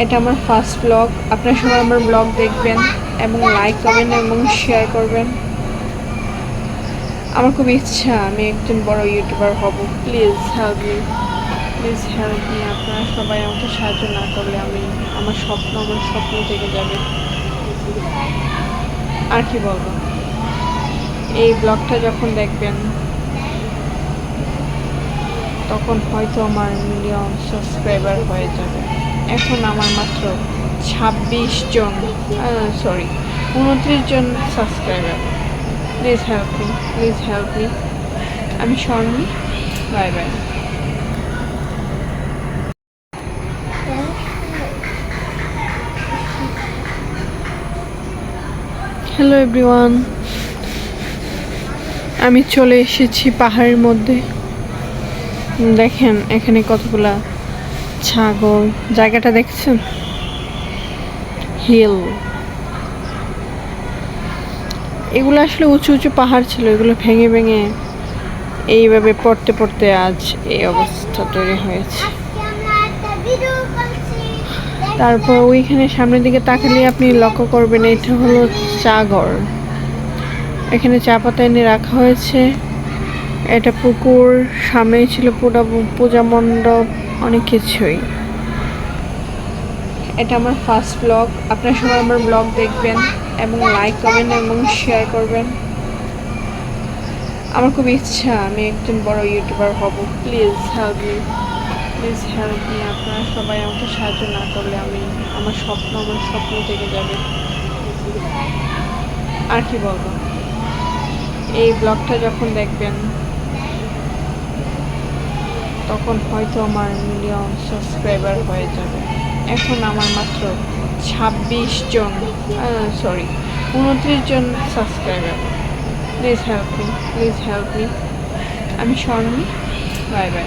এটা আমার first blog. আপনারা সবাই আমার ব্লগ দেখবেন এবং লাইক কমেন্ট এবং শেয়ার করবেন। আমার খুব ইচ্ছা আমি একজন বড় ইউটিউবার হব। Please help me, please help me. আপনারা সবাই আমাকে সাহায্য না করলে আমি আমার স্বপ্ন থেকে যাবে। আর কি বলবো, এই ব্লগটা যখন দেখবেন তখন হয়তো আমার মিলিয়ন সাবস্ক্রাইবার হয়ে যাবে। এখন আমার মাত্র 29 জন subscriber. Please help me, please help me. আমি Swarni. Bye bye. Hello everyone, আমি চলে এসেছি পাহাড়ের মধ্যে। দেখেন এখানে কতগুলা ছাগল। জায়গাটা দেখছেন? হিল। এগুলো আসলে উঁচু উঁচু পাহাড় ছিল, এগুলো ভেঙে ভেঙে এইভাবে পড়তে পড়তে আজ এই অবস্থা তৈরি হয়েছে। তারপর ওইখানে সামনের দিকে তাকালে আপনি লক্ষ্য করবেন এটা হলো চা ঘর। এখানে চা পাতা এনে রাখা হয়েছে। এটা পুকুর, সামনেই ছিল পূজা মণ্ডপ, অনেক কিছুই। এটা আমার ফার্স্ট ব্লগ। আপনারা সবাই আমার ব্লগ দেখবেন এবং লাইক কমেন্ট এবং শেয়ার করবেন। আমার খুব ইচ্ছা আমি একজন বড় ইউটিউবার হব। Please help me, please help me. আপনারা সবাই আমাকে সাহায্য না করলে আমি আমার স্বপ্ন থেকে যাবে। আর কি বলবো, এই ব্লগটা যখন দেখবেন তখন হয়তো আমার মিলিয়ন সাবস্ক্রাইবার হয়ে যাবে। এখন আমার মাত্র 29 জন subscriber. Please help me, please help me. আমি স্বর্ণী। Bye by.